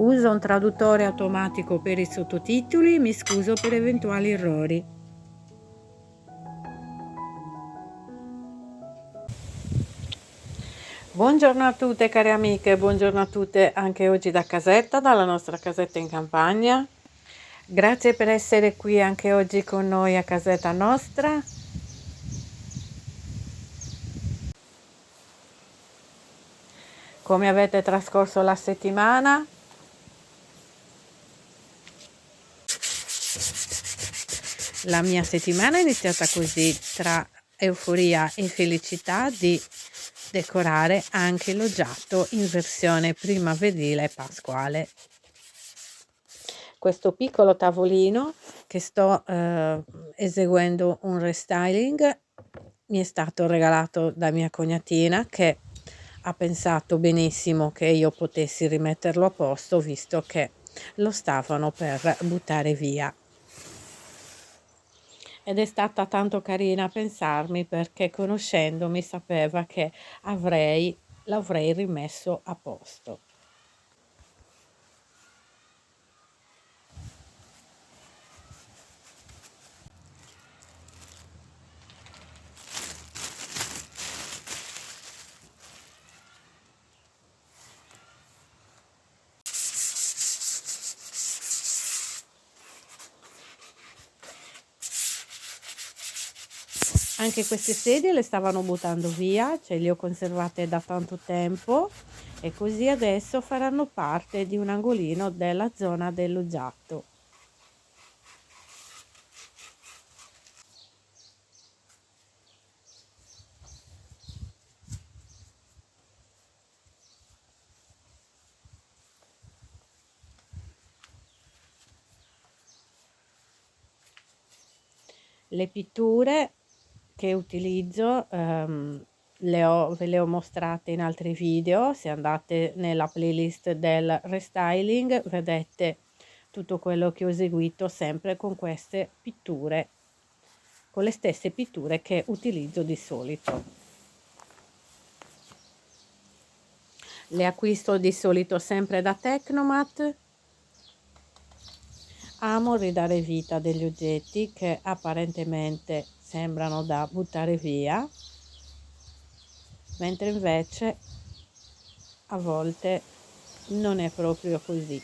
Uso un traduttore automatico per i sottotitoli, mi scuso per eventuali errori. Buongiorno a tutte care amiche, buongiorno a tutte anche oggi da casetta, dalla nostra casetta in campagna. Grazie per essere qui anche oggi con noi a casetta nostra. Come avete trascorso la settimana? La mia settimana è iniziata così, tra euforia e felicità di decorare anche l'oggetto in versione primaverile e pasquale. Questo piccolo tavolino che sto eseguendo un restyling mi è stato regalato da mia cognatina, che ha pensato benissimo che io potessi rimetterlo a posto, visto che lo stavano per buttare via. Ed è stata tanto carina a pensarmi, perché conoscendomi sapeva che l'avrei rimesso a posto. Anche queste sedie le stavano buttando via, cioè le ho conservate da tanto tempo, e così adesso faranno parte di un angolino della zona dello giatto. Le pitture che utilizzo ve le ho mostrate in altri video. Se andate nella playlist del restyling vedete tutto quello che ho eseguito, sempre con queste pitture, con le stesse pitture che utilizzo di solito. Le acquisto di solito sempre da Tecnomat. Amo ridare vita a degli oggetti che apparentemente sembrano da buttare via, mentre invece a volte non è proprio così.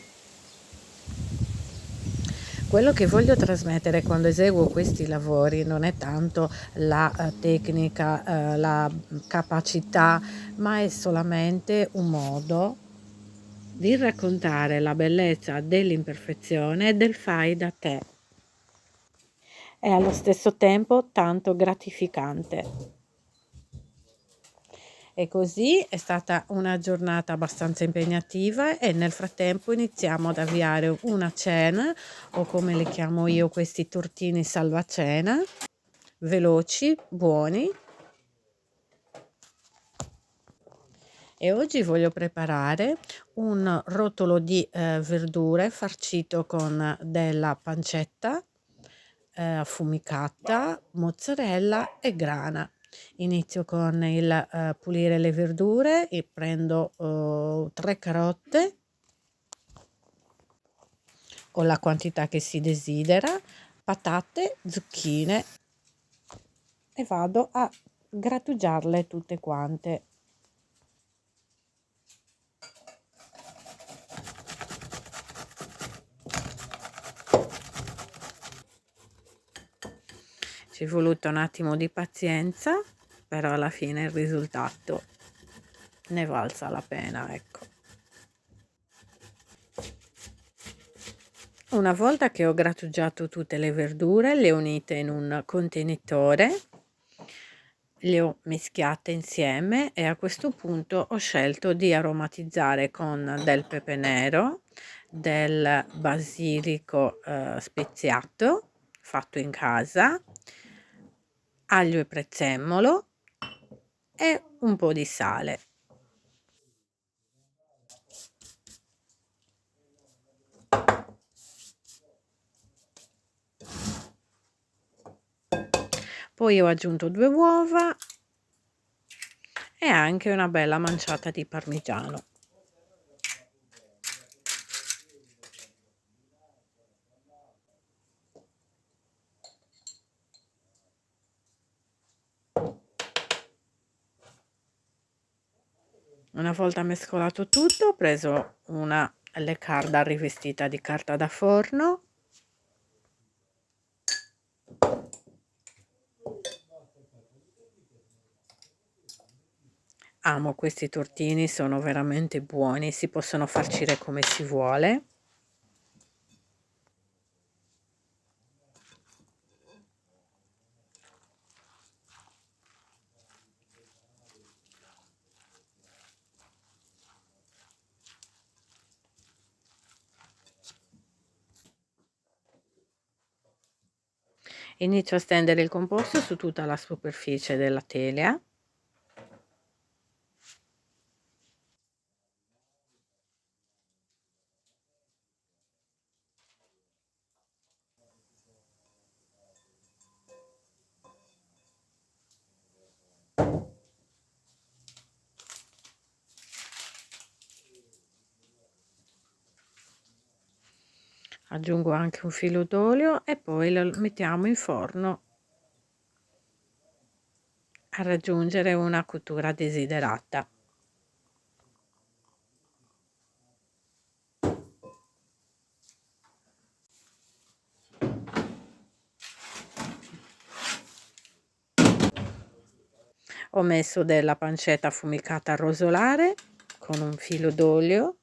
Quello che voglio trasmettere quando eseguo questi lavori non è tanto la tecnica, la capacità, ma è solamente un modo di raccontare la bellezza dell'imperfezione e del fai da te. È allo stesso tempo tanto gratificante. E così è stata una giornata abbastanza impegnativa, e nel frattempo iniziamo ad avviare una cena, o come le chiamo io questi tortini salvacena, veloci, buoni. E oggi voglio preparare un rotolo di verdure farcito con della pancetta affumicata, mozzarella e grana. Inizio con il pulire le verdure e prendo 3 carote o la quantità che si desidera, patate, zucchine, e vado a grattugiarle tutte quante. Ci è voluto un attimo di pazienza, però alla fine il risultato ne valsa la pena, ecco. Una volta che ho grattugiato tutte le verdure, le ho unite in un contenitore, le ho mischiate insieme, e a questo punto ho scelto di aromatizzare con del pepe nero, del basilico speziato fatto in casa, aglio e prezzemolo e un po' di sale. Poi ho aggiunto 2 uova e anche una bella manciata di parmigiano. Una volta mescolato tutto, ho preso una leccarda rivestita di carta da forno. Amo questi tortini, sono veramente buoni, si possono farcire come si vuole. Inizio a stendere il composto su tutta la superficie della teglia. Aggiungo anche un filo d'olio e poi lo mettiamo in forno a raggiungere una cottura desiderata. Ho messo della pancetta affumicata a rosolare con un filo d'olio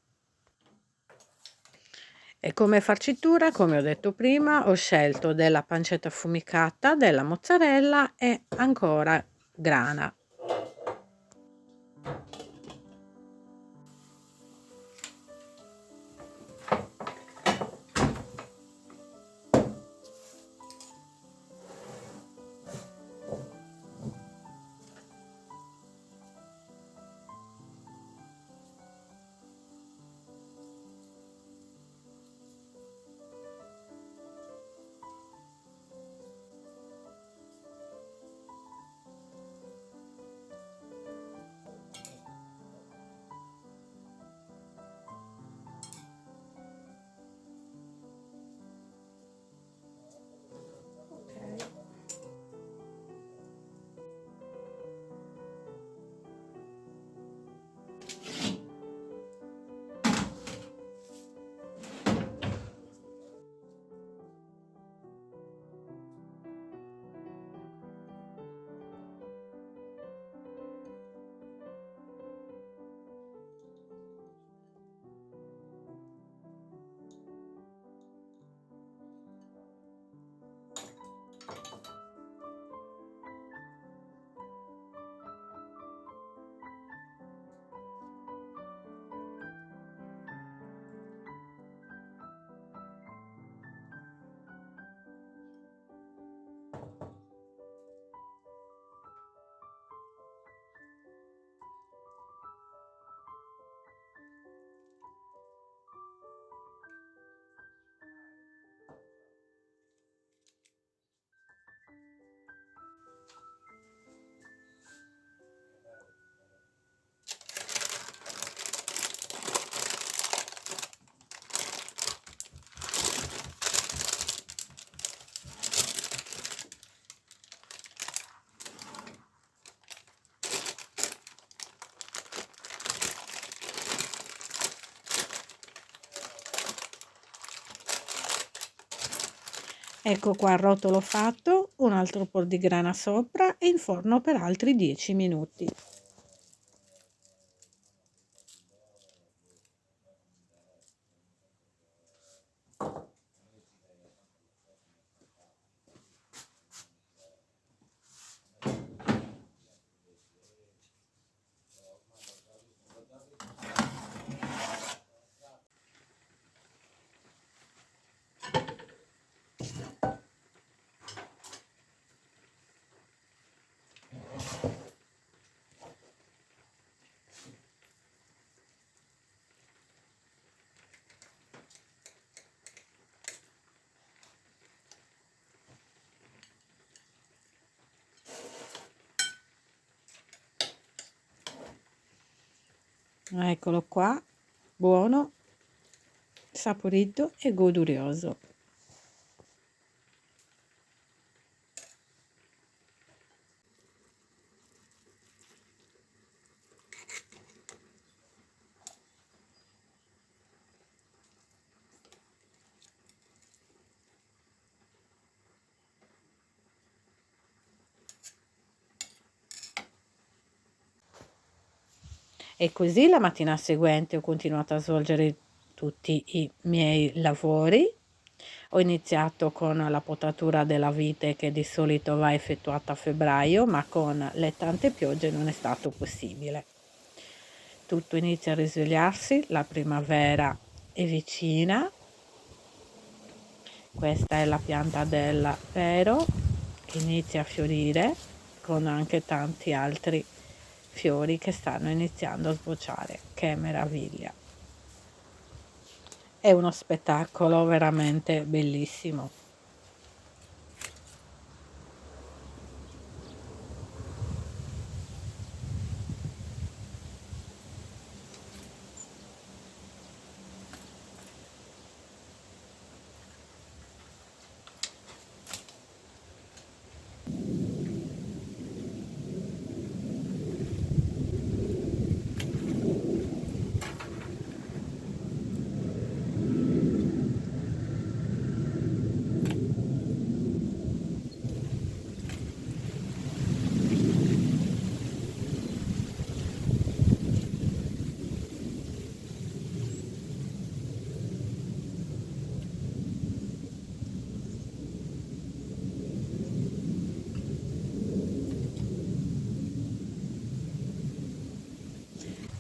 e come farcitura, come ho detto prima, ho scelto della pancetta affumicata, della mozzarella e ancora grana. Ecco qua il rotolo fatto, un altro po' di grana sopra e in forno per altri 10 minuti. Eccolo qua, buono, saporito e godurioso. E così la mattina seguente ho continuato a svolgere tutti i miei lavori. Ho iniziato con la potatura della vite che di solito va effettuata a febbraio, ma con le tante piogge non è stato possibile. Tutto inizia a risvegliarsi, la primavera è vicina. Questa è la pianta del pero che inizia a fiorire con anche tanti altri fiori che stanno iniziando a sbocciare. Che meraviglia! È uno spettacolo veramente bellissimo.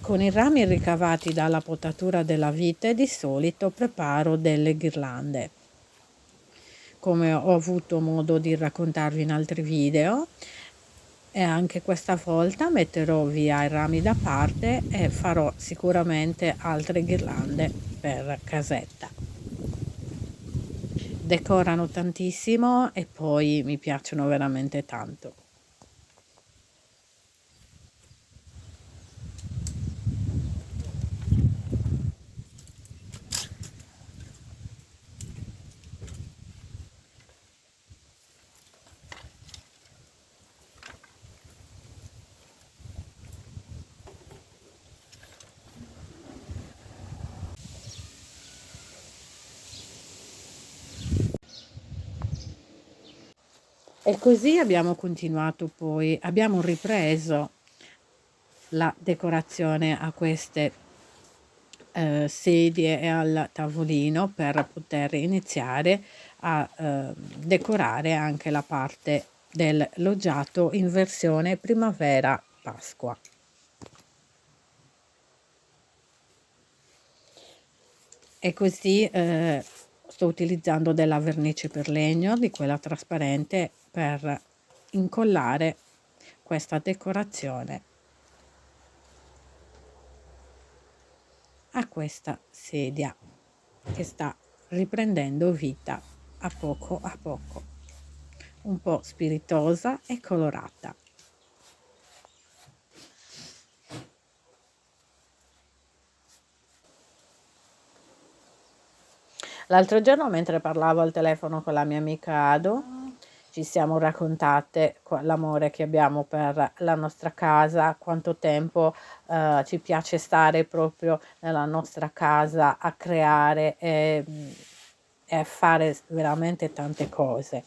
Con i rami ricavati dalla potatura della vite di solito preparo delle ghirlande. Come ho avuto modo di raccontarvi in altri video, e anche questa volta metterò via i rami da parte e farò sicuramente altre ghirlande per casetta. Decorano tantissimo e poi mi piacciono veramente tanto. E così abbiamo continuato poi, abbiamo ripreso la decorazione a queste sedie e al tavolino per poter iniziare a decorare anche la parte del loggiato in versione primavera-pasqua. E così sto utilizzando della vernice per legno, di quella trasparente, per incollare questa decorazione a questa sedia che sta riprendendo vita a poco, un po' spiritosa e colorata. L'altro giorno, mentre parlavo al telefono con la mia amica Ado, ci siamo raccontate l'amore che abbiamo per la nostra casa, quanto tempo ci piace stare proprio nella nostra casa a creare e fare veramente tante cose,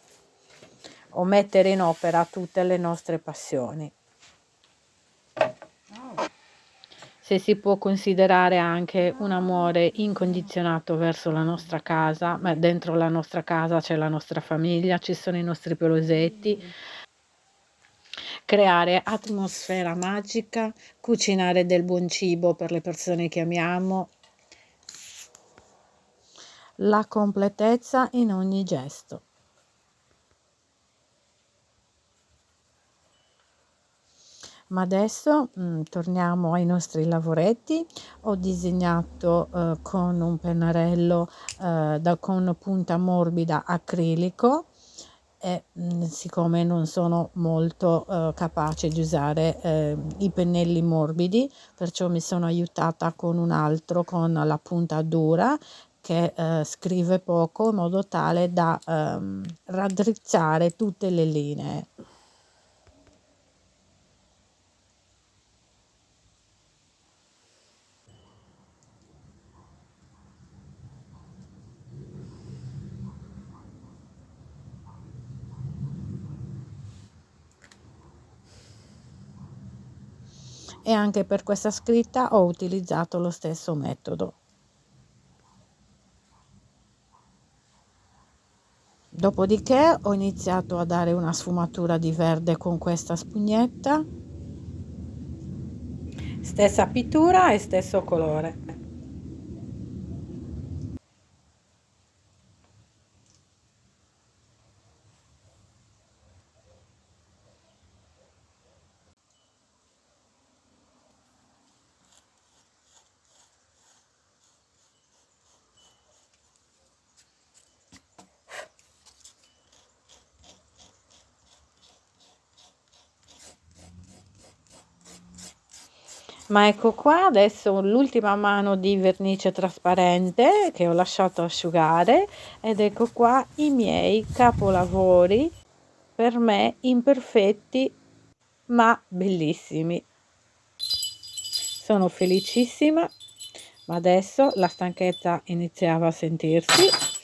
o mettere in opera tutte le nostre passioni. Se si può considerare anche un amore incondizionato verso la nostra casa, ma dentro la nostra casa c'è la nostra famiglia, ci sono i nostri pelosetti, creare atmosfera magica, cucinare del buon cibo per le persone che amiamo, la completezza in ogni gesto. Ma adesso torniamo ai nostri lavoretti. Ho disegnato con un pennarello con punta morbida acrilico e siccome non sono molto capace di usare i pennelli morbidi, perciò mi sono aiutata con un altro con la punta dura che scrive poco in modo tale da raddrizzare tutte le linee. e anche per questa scritta ho utilizzato lo stesso metodo. Dopodiché ho iniziato a dare una sfumatura di verde con questa spugnetta, stessa pittura e stesso colore. Ma ecco qua adesso l'ultima mano di vernice trasparente che ho lasciato asciugare, ed ecco qua i miei capolavori, per me imperfetti ma bellissimi. Sono felicissima, ma adesso la stanchezza iniziava a sentirsi.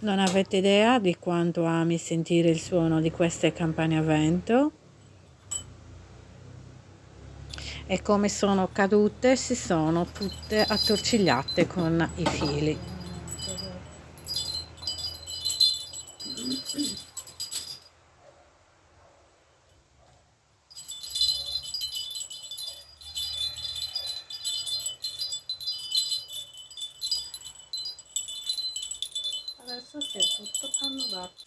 Non avete idea di quanto ami sentire il suono di queste campane a vento, e come sono cadute si sono tutte attorcigliate con i fili. Adesso si è tutto annullato.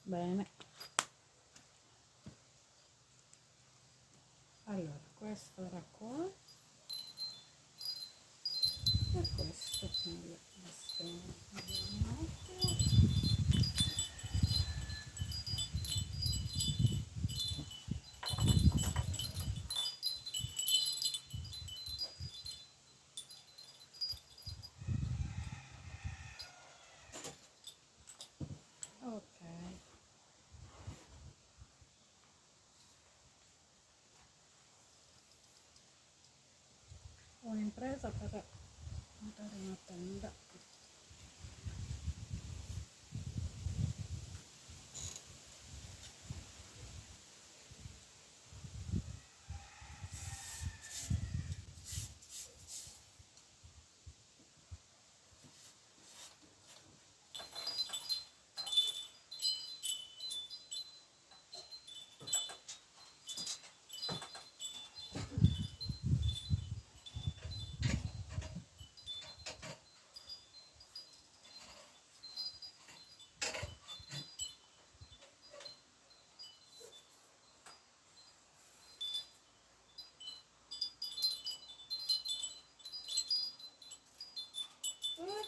Bene. Allora, questo era qua e questo nel esterno. Vediamo un attimo. Ok. Ho un'impresa per montare una tenda.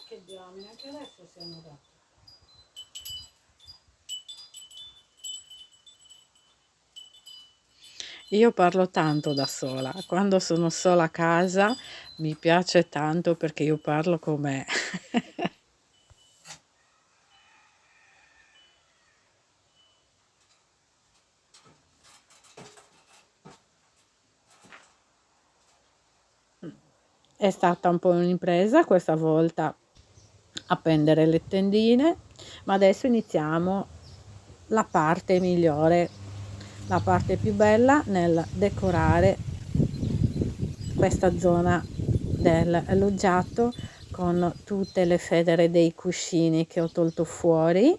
Che diamine, anche adesso si è annullato. Io parlo tanto da sola, quando sono sola a casa mi piace tanto perché io parlo con me. È stata un po' un'impresa questa volta appendere le tendine, ma adesso iniziamo la parte migliore, la parte più bella nel decorare questa zona del loggiato con tutte le federe dei cuscini che ho tolto fuori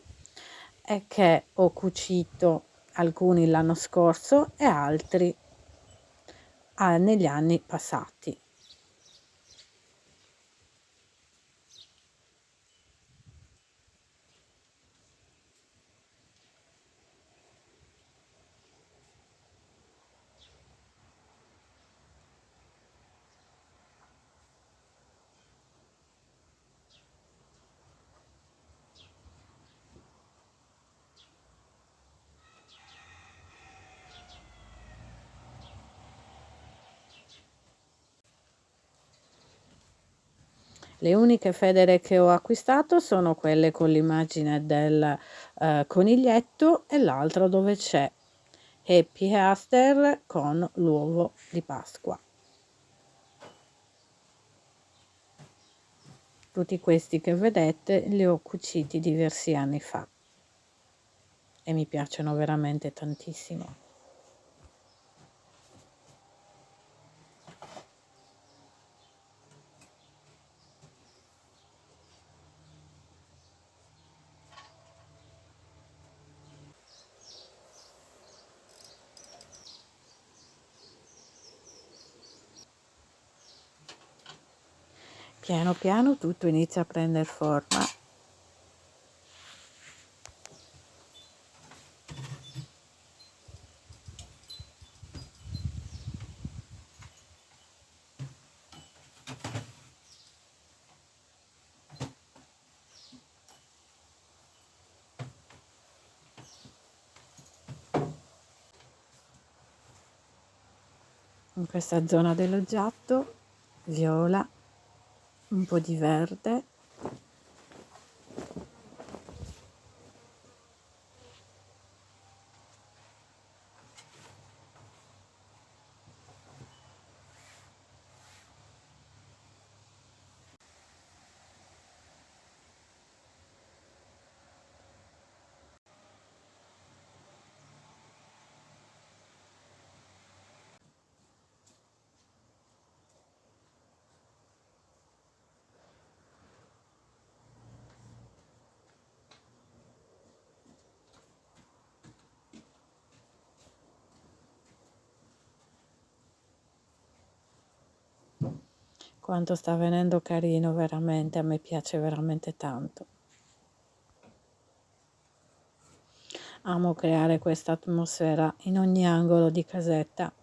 e che ho cucito, alcuni l'anno scorso e altri negli anni passati. Le uniche federe che ho acquistato sono quelle con l'immagine del coniglietto e l'altra dove c'è Happy Easter con l'uovo di Pasqua. tutti questi che vedete li ho cuciti diversi anni fa e mi piacciono veramente tantissimo. Piano piano tutto inizia a prendere forma. In questa zona dello loggiato, viola, un po' di verde. Quanto sta venendo carino, veramente, a me piace veramente tanto. Amo creare questa atmosfera in ogni angolo di casetta.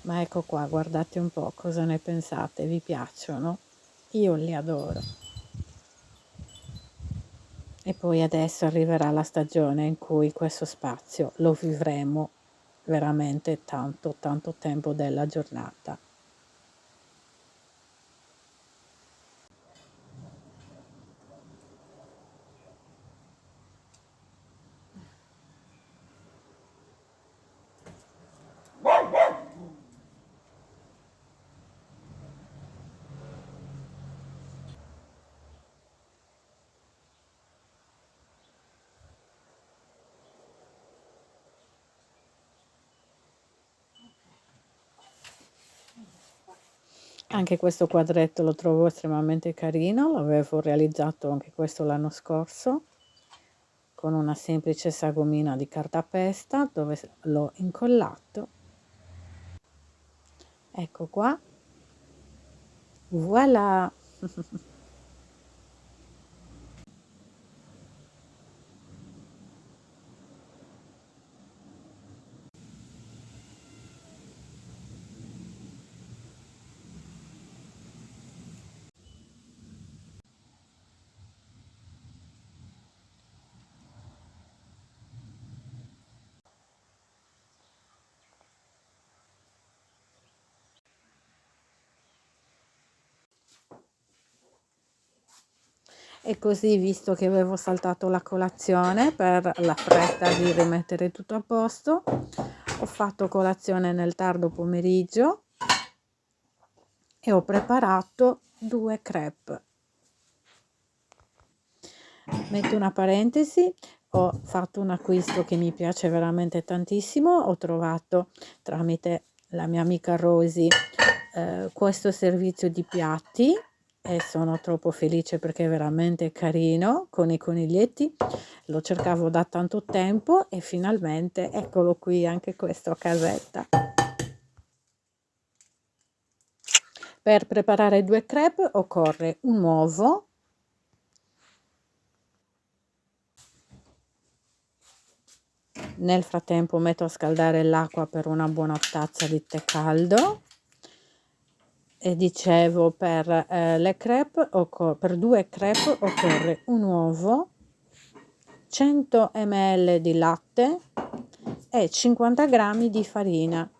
Ma ecco qua, guardate un po' cosa ne pensate, vi piacciono? Io li adoro. E poi adesso arriverà la stagione in cui questo spazio lo vivremo veramente tanto, tanto tempo della giornata. Anche questo quadretto lo trovo estremamente carino, l'avevo realizzato anche questo l'anno scorso con una semplice sagomina di cartapesta dove l'ho incollato. Ecco qua, voilà! E così, visto che avevo saltato la colazione per la fretta di rimettere tutto a posto, ho fatto colazione nel tardo pomeriggio e ho preparato 2 crêpe. Metto una parentesi, ho fatto un acquisto che mi piace veramente tantissimo, ho trovato tramite la mia amica Rosy questo servizio di piatti e sono troppo felice perché è veramente carino con i coniglietti. Lo cercavo da tanto tempo e finalmente eccolo qui, anche questo a casetta. Per preparare 2 crêpe occorre un uovo, nel frattempo metto a scaldare l'acqua per una buona tazza di tè caldo. E dicevo, per le crêpe per 2 crêpe occorre un uovo, 100 ml di latte e 50 g di farina.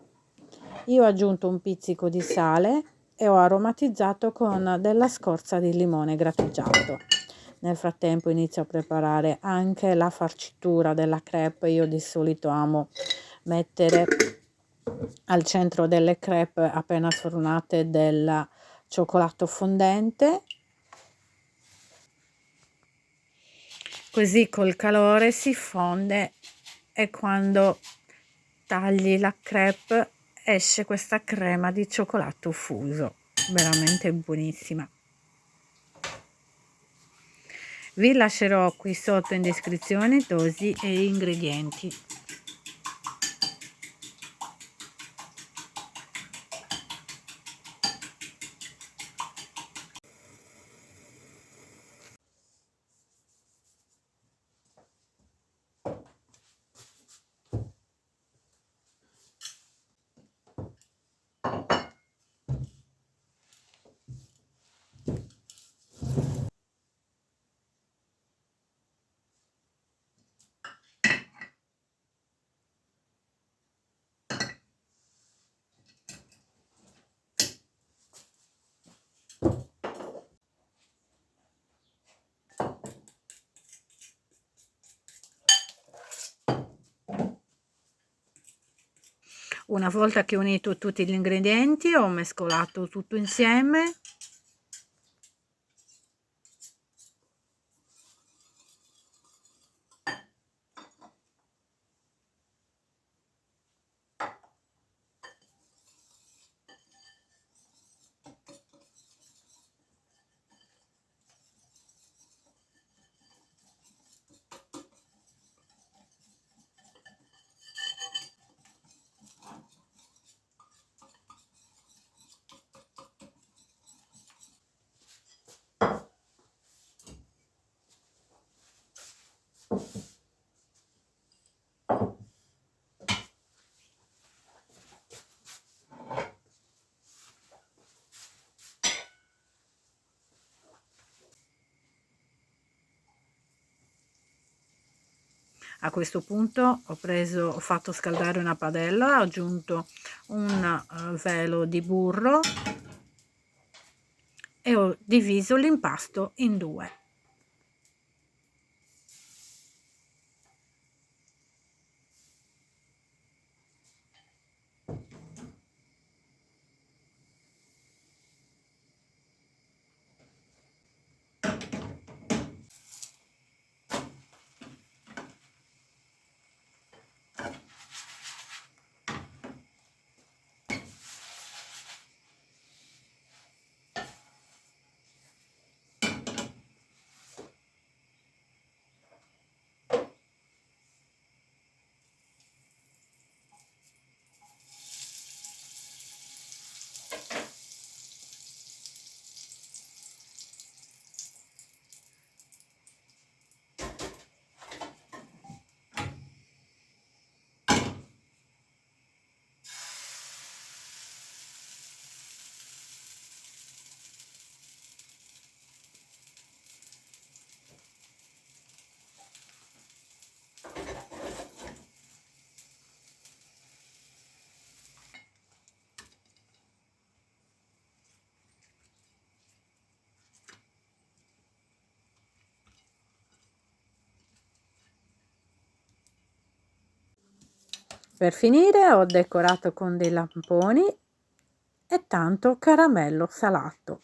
Io ho aggiunto un pizzico di sale e ho aromatizzato con della scorza di limone grattugiato. Nel frattempo inizio a preparare anche la farcitura della crêpe. Io di solito amo mettere al centro delle crêpe appena sfornate del cioccolato fondente, così col calore si fonde e quando tagli la crêpe esce questa crema di cioccolato fuso, veramente buonissima. Vi lascerò qui sotto in descrizione dosi e ingredienti. Una volta che ho unito tutti gli ingredienti, ho mescolato tutto insieme. A questo punto ho fatto scaldare una padella, ho aggiunto un velo di burro e ho diviso l'impasto in 2. Per finire ho decorato con dei lamponi e tanto caramello salato.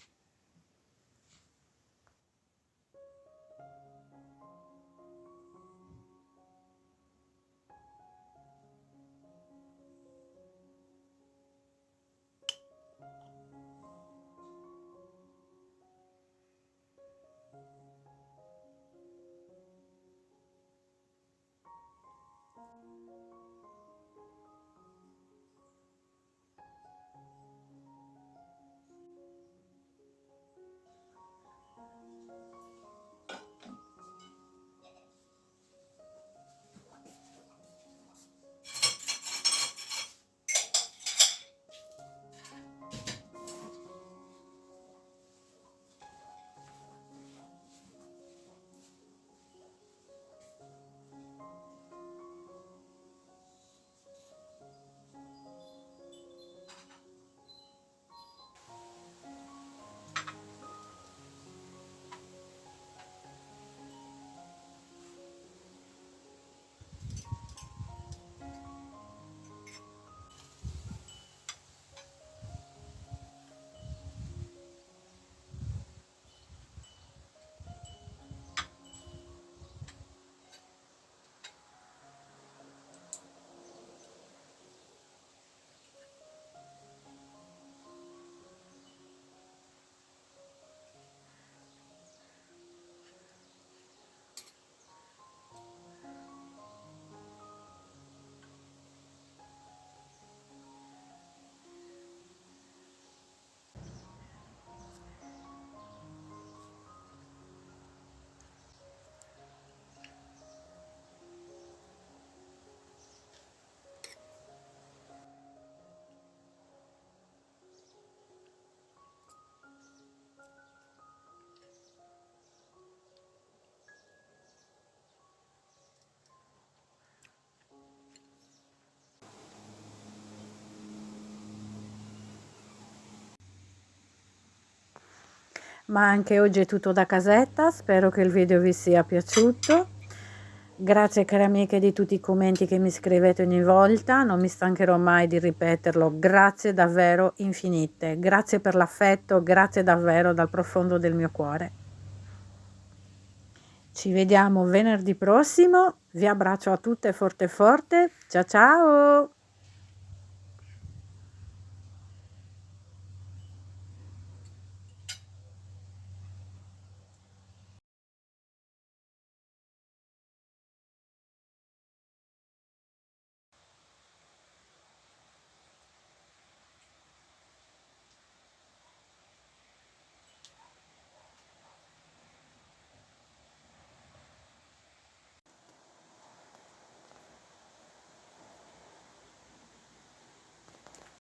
Ma anche oggi è tutto da casetta, spero che il video vi sia piaciuto. Grazie cari amiche di tutti i commenti che mi scrivete ogni volta, non mi stancherò mai di ripeterlo, grazie davvero infinite, grazie per l'affetto, grazie davvero dal profondo del mio cuore. Ci vediamo venerdì prossimo, vi abbraccio a tutte forte forte, ciao ciao!